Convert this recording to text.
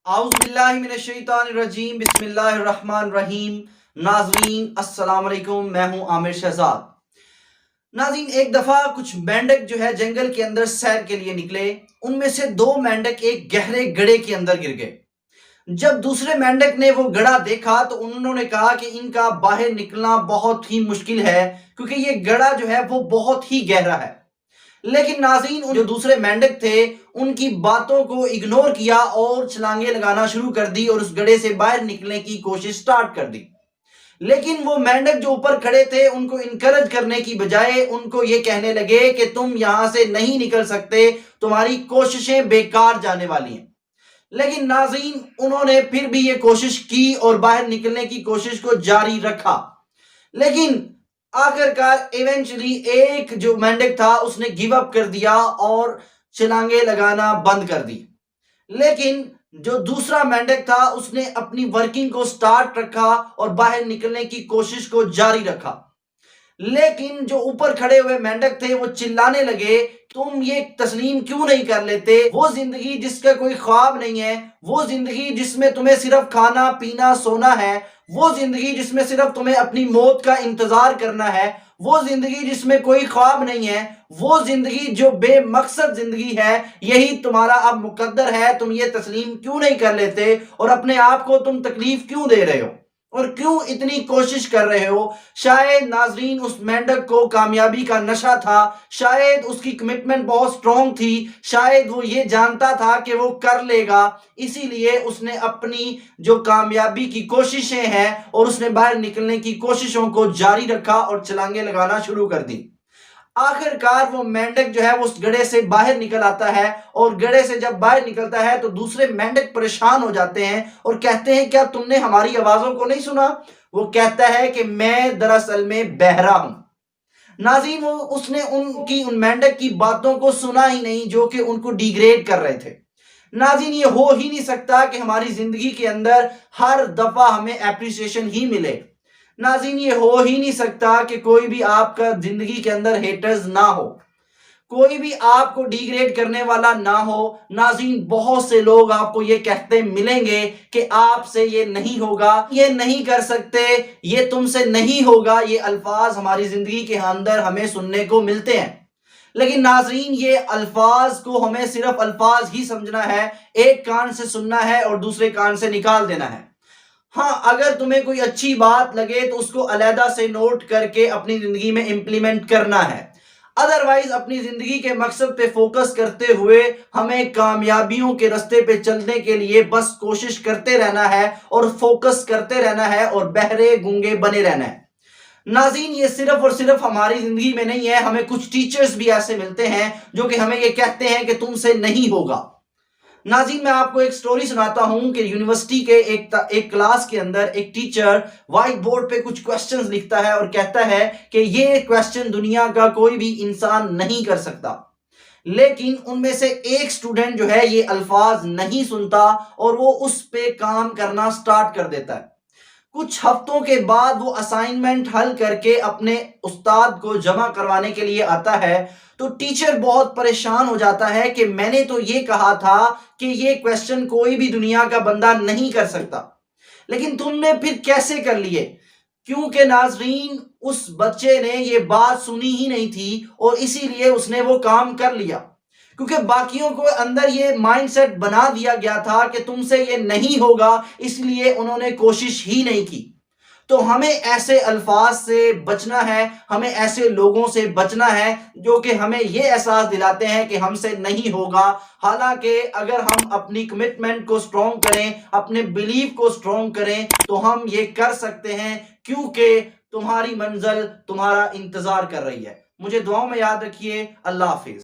اعوذ باللہ من الشیطان الرجیم، بسم اللہ الرحمن الرحیم۔ ناظرین السلام علیکم، میں ہوں عامر شہزاد۔ ناظرین، ایک دفعہ کچھ مینڈک جو ہے جنگل کے اندر سیر کے لیے نکلے۔ ان میں سے دو مینڈک ایک گہرے گڑھے کے اندر گر گئے۔ جب دوسرے مینڈک نے وہ گڑھا دیکھا تو انہوں نے کہا کہ ان کا باہر نکلنا بہت ہی مشکل ہے، کیونکہ یہ گڑھا جو ہے وہ بہت ہی گہرا ہے۔ لیکن ناظرین، جو دوسرے مینڈک تھے ان کی باتوں کو اگنور کیا اور چھلانگیں لگانا شروع کر دی اور اس گڑھے سے باہر نکلنے کی کوشش سٹارٹ کر دی۔ لیکن وہ مینڈک جو اوپر کھڑے تھے ان کو انکرج کرنے کی بجائے ان کو یہ کہنے لگے کہ تم یہاں سے نہیں نکل سکتے، تمہاری کوششیں بیکار جانے والی ہیں۔ لیکن ناظرین، انہوں نے پھر بھی یہ کوشش کی اور باہر نکلنے کی کوشش کو جاری رکھا۔ لیکن آخرکار ایونچولی ایک جو مینڈک تھا اس نے گیو اپ کر دیا اور چھلانگیں لگانا بند کر دی۔ لیکن جو دوسرا مینڈک تھا اس نے اپنی ورکنگ کو سٹارٹ رکھا اور باہر نکلنے کی کوشش کو جاری رکھا۔ لیکن جو اوپر کھڑے ہوئے مینڈک تھے وہ چلانے لگے، تم یہ تسلیم کیوں نہیں کر لیتے؟ وہ زندگی جس کا کوئی خواب نہیں ہے، وہ زندگی جس میں تمہیں صرف کھانا پینا سونا ہے، وہ زندگی جس میں صرف تمہیں اپنی موت کا انتظار کرنا ہے، وہ زندگی جس میں کوئی خواب نہیں ہے، وہ زندگی جو بے مقصد زندگی ہے، یہی تمہارا اب مقدر ہے۔ تم یہ تسلیم کیوں نہیں کر لیتے اور اپنے آپ کو تم تکلیف کیوں دے رہے ہو اور کیوں اتنی کوشش کر رہے ہو؟ شاید ناظرین اس مینڈک کو کامیابی کا نشہ تھا، شاید اس کی کمٹمنٹ بہت سٹرونگ تھی، شاید وہ یہ جانتا تھا کہ وہ کر لے گا، اسی لیے اس نے اپنی جو کامیابی کی کوششیں ہیں اور اس نے باہر نکلنے کی کوششوں کو جاری رکھا اور چھلانگیں لگانا شروع کر دی۔ آخرکار وہ مینڈک جو ہے وہ اس گڑھے سے باہر نکل آتا ہے، اور گڑھے سے جب باہر نکلتا ہے تو دوسرے مینڈک پریشان ہو جاتے ہیں اور کہتے ہیں کیا تم نے ہماری آوازوں کو نہیں سنا؟ وہ کہتا ہے کہ میں دراصل میں بہرا ہوں۔ ناظرین، اس نے ان مینڈک کی باتوں کو سنا ہی نہیں جو کہ ان کو ڈیگریڈ کر رہے تھے۔ ناظرین، یہ ہو ہی نہیں سکتا کہ ہماری زندگی کے اندر ہر دفعہ ہمیں اپریسیشن ہی ملے۔ ناظرین، یہ ہو ہی نہیں سکتا کہ کوئی بھی آپ کا زندگی کے اندر ہیٹرز نہ ہو، کوئی بھی آپ کو ڈیگریڈ کرنے والا نہ ہو۔ ناظرین، بہت سے لوگ آپ کو یہ کہتے ملیں گے کہ آپ سے یہ نہیں ہوگا، یہ نہیں کر سکتے، یہ تم سے نہیں ہوگا۔ یہ الفاظ ہماری زندگی کے اندر ہمیں سننے کو ملتے ہیں۔ لیکن ناظرین، یہ الفاظ کو ہمیں صرف الفاظ ہی سمجھنا ہے، ایک کان سے سننا ہے اور دوسرے کان سے نکال دینا ہے۔ ہاں، اگر تمہیں کوئی اچھی بات لگے تو اس کو علیحدہ سے نوٹ کر کے اپنی زندگی میں امپلیمنٹ کرنا ہے۔ ادروائز اپنی زندگی کے مقصد پہ فوکس کرتے ہوئے ہمیں کامیابیوں کے رستے پہ چلنے کے لیے بس کوشش کرتے رہنا ہے اور فوکس کرتے رہنا ہے اور بہرے گونگے بنے رہنا ہے۔ ناظرین، یہ صرف اور صرف ہماری زندگی میں نہیں ہے، ہمیں کچھ ٹیچرز بھی ایسے ملتے ہیں جو کہ ہمیں یہ کہتے ہیں کہ تم سے نہیں ہوگا۔ ناظرین، میں آپ کو ایک سٹوری سناتا ہوں کہ یونیورسٹی کے ایک کلاس کے اندر ایک ٹیچر وائٹ بورڈ پہ کچھ کوسچنز لکھتا ہے اور کہتا ہے کہ یہ کوسچن دنیا کا کوئی بھی انسان نہیں کر سکتا، لیکن ان میں سے ایک سٹوڈنٹ جو ہے یہ الفاظ نہیں سنتا اور وہ اس پہ کام کرنا سٹارٹ کر دیتا ہے۔ کچھ ہفتوں کے بعد وہ اسائنمنٹ حل کر کے اپنے استاد کو جمع کروانے کے لیے آتا ہے تو ٹیچر بہت پریشان ہو جاتا ہے کہ میں نے تو یہ کہا تھا کہ یہ کوسچن کوئی بھی دنیا کا بندہ نہیں کر سکتا، لیکن تم نے پھر کیسے کر لیے؟ کیونکہ ناظرین، اس بچے نے یہ بات سنی ہی نہیں تھی اور اسی لیے اس نے وہ کام کر لیا، کیونکہ باقیوں کو اندر یہ مائنڈ سیٹ بنا دیا گیا تھا کہ تم سے یہ نہیں ہوگا، اس لیے انہوں نے کوشش ہی نہیں کی۔ تو ہمیں ایسے الفاظ سے بچنا ہے، ہمیں ایسے لوگوں سے بچنا ہے جو کہ ہمیں یہ احساس دلاتے ہیں کہ ہم سے نہیں ہوگا۔ حالانکہ اگر ہم اپنی کمٹمنٹ کو سٹرونگ کریں، اپنے بیلیف کو سٹرونگ کریں تو ہم یہ کر سکتے ہیں، کیونکہ تمہاری منزل تمہارا انتظار کر رہی ہے۔ مجھے دعاؤں میں یاد رکھیے۔ اللہ حافظ۔